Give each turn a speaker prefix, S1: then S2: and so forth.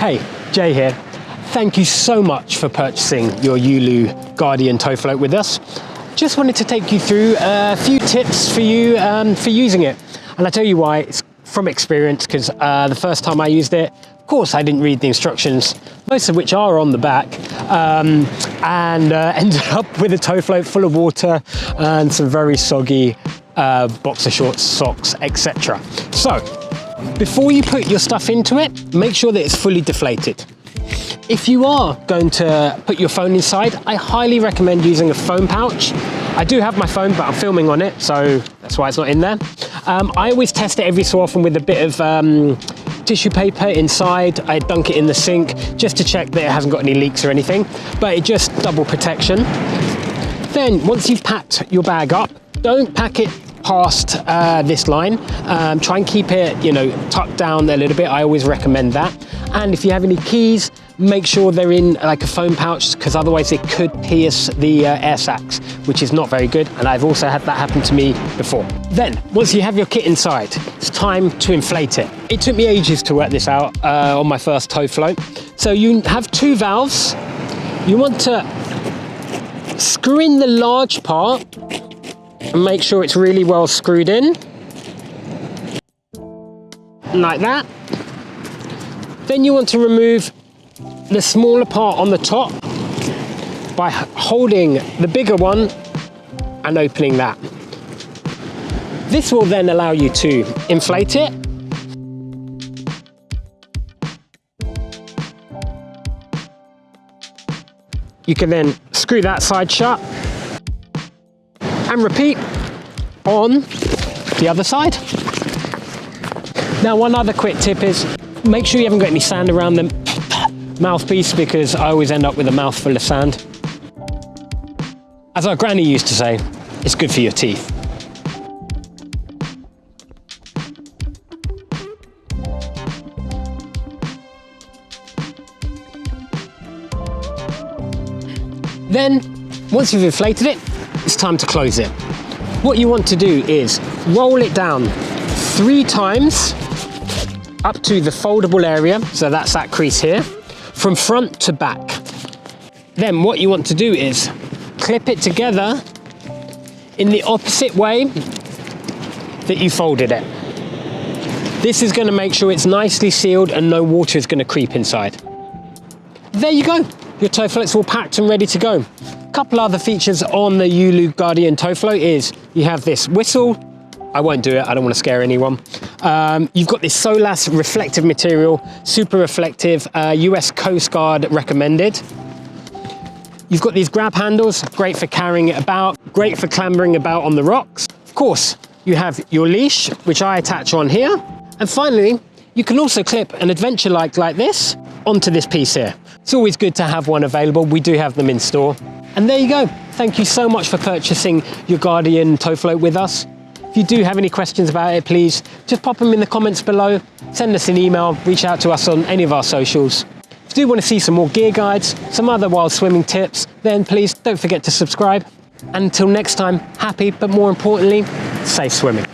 S1: Hey, Jay here. Thank you so much for purchasing your Ulu Guardian Tow Float with us. Just wanted to take you through a few tips for you for using it. And I tell you why, it's from experience, because the first time I used it, of course I didn't read the instructions, most of which are on the back, and ended up with a tow float full of water and some very soggy boxer shorts, socks, etc. So, before you put your stuff into it, make sure that it's fully deflated. If you are going to put your phone inside, I highly recommend using a phone pouch. I do have my phone, but I'm filming on it, so that's why it's not in there. I always test it every so often with a bit of tissue paper inside. I dunk it in the sink just to check that it hasn't got any leaks or anything, but it just double protection. Then, once you've packed your bag up, don't pack it past this line. Try and keep it, tucked down a little bit. I always recommend that. And if you have any keys, make sure they're in like a foam pouch, because otherwise it could pierce the air sacs, which is not very good. And I've also had that happen to me before. Then, once you have your kit inside, it's time to inflate it. It took me ages to work this out on my first tow float. So you have two valves. You want to screw in the large part and make sure it's really well screwed in, like that. Then you want to remove the smaller part on the top by holding the bigger one and opening that. This will then allow you to inflate it. You can then screw that side shut and repeat on the other side. Now, one other quick tip is make sure you haven't got any sand around the mouthpiece, because I always end up with a mouthful of sand. As our granny used to say, it's good for your teeth. Then, once you've inflated it, it's time to close it. What you want to do is roll it down 3 times up to the foldable area, so that's that crease here, from front to back. Then what you want to do is clip it together in the opposite way that you folded it. This is going to make sure it's nicely sealed and no water is going to creep inside. There you go. Your tow float's all packed and ready to go. A couple other features on the Ulu Guardian Tow Float is you have this whistle. I won't do it, I don't want to scare anyone. You've got this SOLAS reflective material, super reflective, US Coastguard recommended. You've got these grab handles, great for carrying it about, great for clambering about on the rocks. Of course, you have your leash, which I attach on here. And finally, you can also clip an adventure light like this onto this piece here. It's always good to have one available. We do have them in store. And there you go. Thank you so much for purchasing your Guardian Tow Float with us. If you do have any questions about it, please just pop them in the comments below, send us an email, reach out to us on any of our socials. If you do want to see some more gear guides, some other wild swimming tips, then please don't forget to subscribe. And until next time, happy, but more importantly, safe swimming.